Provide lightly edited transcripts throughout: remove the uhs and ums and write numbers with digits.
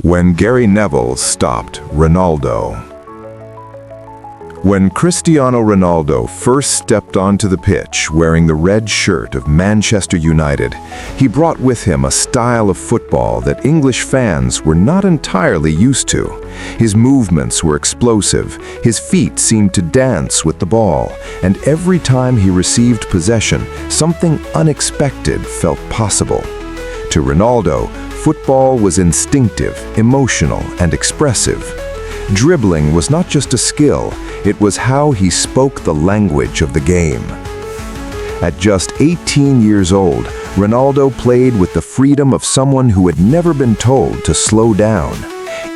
When Gary Neville stopped Ronaldo. When Cristiano Ronaldo first stepped onto the pitch wearing the red shirt of Manchester United, he brought with him a style of football that English fans were not entirely used to. His movements were explosive, his feet seemed to dance with the ball, and every time he received possession, something unexpected felt possible. To Ronaldo, football was instinctive, emotional, and expressive. Dribbling was not just a skill, it was how he spoke the language of the game. At just 18 years old, Ronaldo played with the freedom of someone who had never been told to slow down.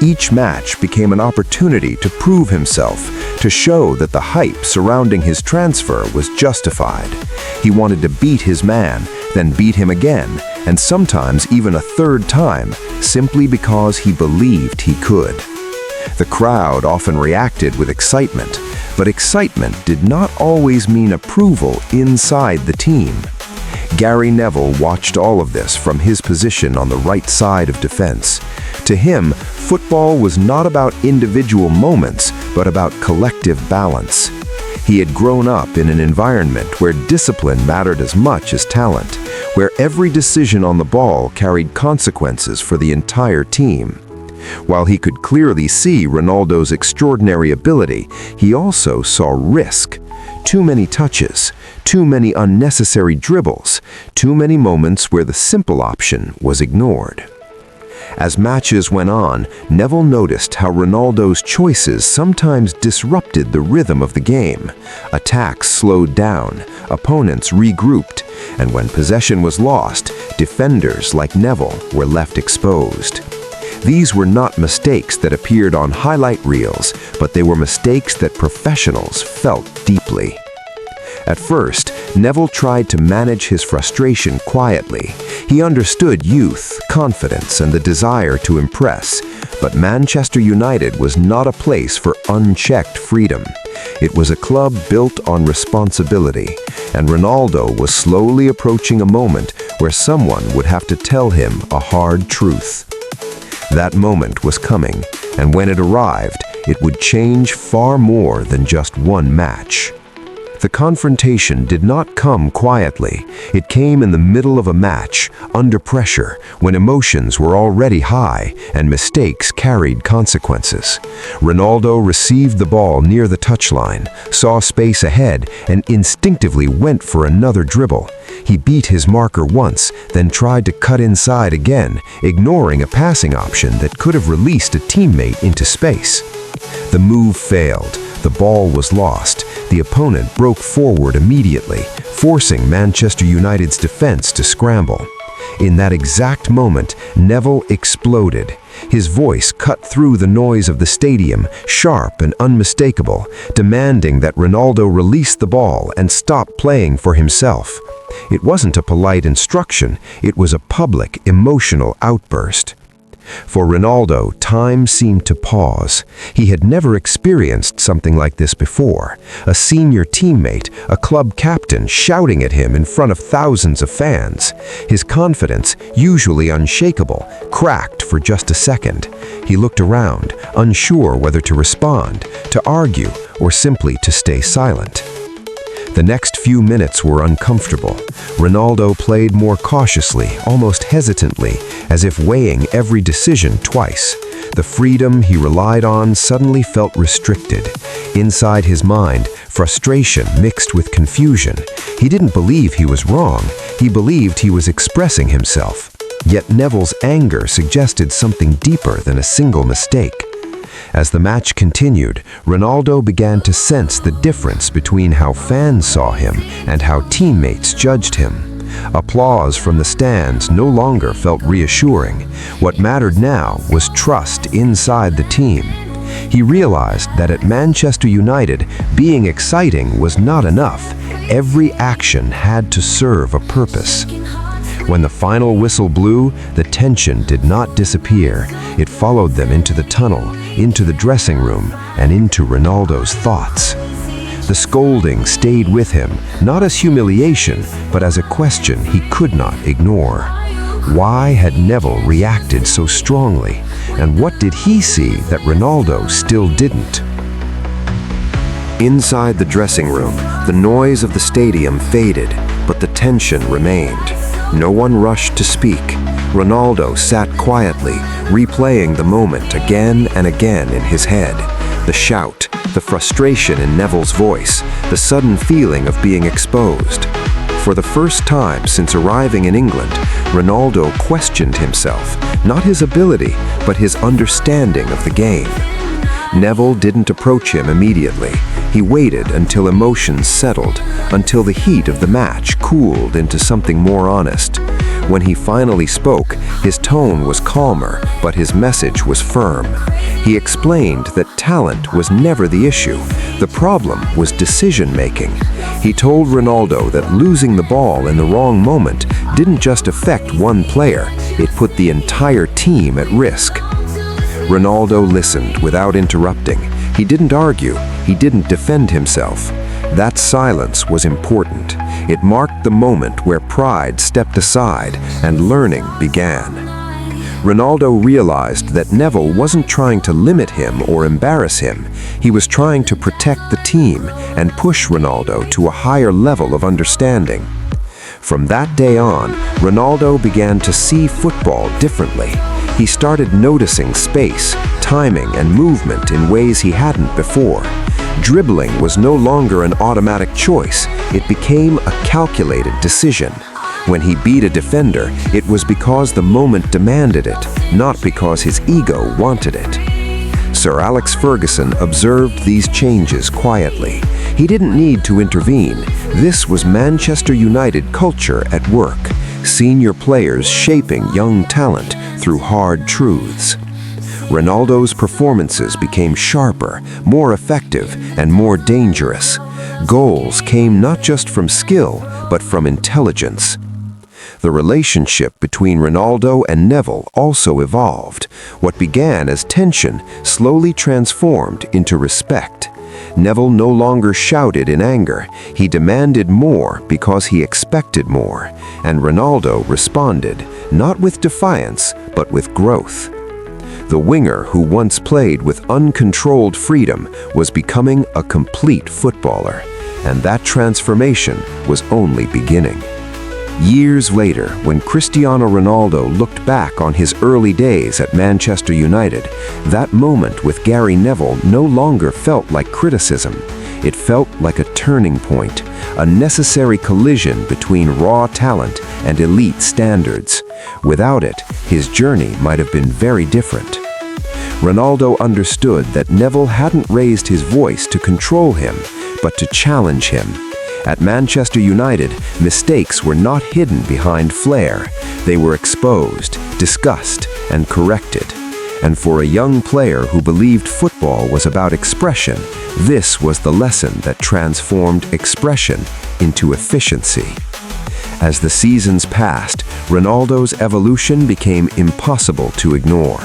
Each match became an opportunity to prove himself, to show that the hype surrounding his transfer was justified. He wanted to beat his man, then beat him again, and sometimes even a third time, simply because he believed he could. The crowd often reacted with excitement, but excitement did not always mean approval inside the team. Gary Neville watched all of this from his position on the right side of defense. To him, football was not about individual moments, but about collective balance. He had grown up in an environment where discipline mattered as much as talent, where every decision on the ball carried consequences for the entire team. While he could clearly see Ronaldo's extraordinary ability, he also saw risk. Too many touches, too many unnecessary dribbles, too many moments where the simple option was ignored. As matches went on, Neville noticed how Ronaldo's choices sometimes disrupted the rhythm of the game. Attacks slowed down, opponents regrouped, and when possession was lost, defenders like Neville were left exposed. These were not mistakes that appeared on highlight reels, but they were mistakes that professionals felt deeply. At first, Neville tried to manage his frustration quietly. He understood youth, confidence, and the desire to impress, but Manchester United was not a place for unchecked freedom. It was a club built on responsibility, and Ronaldo was slowly approaching a moment where someone would have to tell him a hard truth. That moment was coming, and when it arrived, it would change far more than just one match. The confrontation did not come quietly. It came in the middle of a match, under pressure, when emotions were already high and mistakes carried consequences. Ronaldo received the ball near the touchline, saw space ahead, and instinctively went for another dribble. He beat his marker once, then tried to cut inside again, ignoring a passing option that could have released a teammate into space. The move failed. The ball was lost. The opponent broke forward immediately, forcing Manchester United's defense to scramble. In that exact moment, Neville exploded. His voice cut through the noise of the stadium, sharp and unmistakable, demanding that Ronaldo release the ball and stop playing for himself. It wasn't a polite instruction, it was a public, emotional outburst. For Ronaldo, time seemed to pause. He had never experienced something like this before. A senior teammate, a club captain, shouting at him in front of thousands of fans. His confidence, usually unshakable, cracked for just a second. He looked around, unsure whether to respond, to argue, or simply to stay silent. The next few minutes were uncomfortable. Ronaldo played more cautiously, almost hesitantly, as if weighing every decision twice. The freedom he relied on suddenly felt restricted. Inside his mind, frustration mixed with confusion. He didn't believe he was wrong. He believed he was expressing himself. Yet Neville's anger suggested something deeper than a single mistake. As the match continued, Ronaldo began to sense the difference between how fans saw him and how teammates judged him. Applause from the stands no longer felt reassuring. What mattered now was trust inside the team. He realized that at Manchester United, being exciting was not enough. Every action had to serve a purpose. When the final whistle blew, the tension did not disappear. It followed them into the tunnel, into the dressing room, and into Ronaldo's thoughts. The scolding stayed with him, not as humiliation, but as a question he could not ignore. Why had Neville reacted so strongly, and what did he see that Ronaldo still didn't? Inside the dressing room, the noise of the stadium faded, but the tension remained. No one rushed to speak. Ronaldo sat quietly, replaying the moment again and again in his head. The shout, the frustration in Neville's voice, the sudden feeling of being exposed. For the first time since arriving in England, Ronaldo questioned himself, not his ability, but his understanding of the game. Neville didn't approach him immediately. He waited until emotions settled, until the heat of the match cooled into something more honest. When he finally spoke, his tone was calmer, but his message was firm. He explained that talent was never the issue. The problem was decision-making. He told Ronaldo that losing the ball in the wrong moment didn't just affect one player, it put the entire team at risk. Ronaldo listened without interrupting. He didn't argue, he didn't defend himself. That silence was important. It marked the moment where pride stepped aside and learning began. Ronaldo realized that Neville wasn't trying to limit him or embarrass him. He was trying to protect the team and push Ronaldo to a higher level of understanding. From that day on, Ronaldo began to see football differently. He started noticing space, timing, and movement in ways he hadn't before. Dribbling was no longer an automatic choice. It became a calculated decision. When he beat a defender, it was because the moment demanded it, not because his ego wanted it. Sir Alex Ferguson observed these changes quietly. He didn't need to intervene. This was Manchester United culture at work, senior players shaping young talent through hard truths. Ronaldo's performances became sharper, more effective, and more dangerous. Goals came not just from skill, but from intelligence. The relationship between Ronaldo and Neville also evolved. What began as tension slowly transformed into respect. Neville no longer shouted in anger. He demanded more because he expected more. And Ronaldo responded, not with defiance, but with growth. The winger who once played with uncontrolled freedom was becoming a complete footballer, and that transformation was only beginning. Years later, when Cristiano Ronaldo looked back on his early days at Manchester United, that moment with Gary Neville no longer felt like criticism. It felt like a turning point, a necessary collision between raw talent and elite standards. Without it, his journey might have been very different. Ronaldo understood that Neville hadn't raised his voice to control him, but to challenge him. At Manchester United, mistakes were not hidden behind flair. They were exposed, discussed, and corrected. And for a young player who believed football was about expression, this was the lesson that transformed expression into efficiency. As the seasons passed, Ronaldo's evolution became impossible to ignore.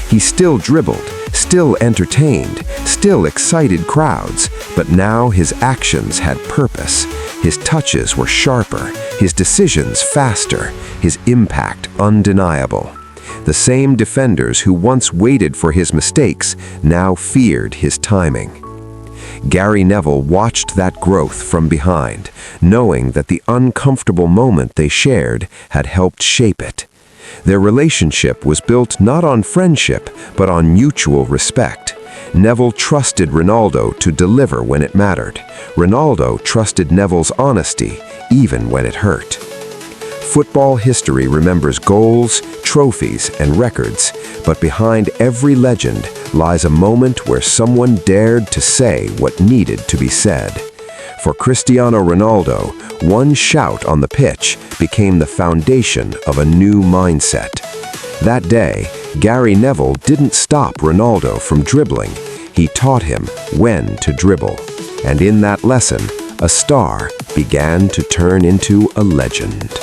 He still dribbled, still entertained, still excited crowds, but now his actions had purpose. His touches were sharper, his decisions faster, his impact undeniable. The same defenders who once waited for his mistakes now feared his timing. Gary Neville watched that growth from behind, knowing that the uncomfortable moment they shared had helped shape it. Their relationship was built not on friendship, but on mutual respect. Neville trusted Ronaldo to deliver when it mattered. Ronaldo trusted Neville's honesty, even when it hurt. Football history remembers goals, trophies, and records, but behind every legend lies a moment where someone dared to say what needed to be said. For Cristiano Ronaldo, one shout on the pitch became the foundation of a new mindset. That day, Gary Neville didn't stop Ronaldo from dribbling. He taught him when to dribble. And in that lesson, a star began to turn into a legend.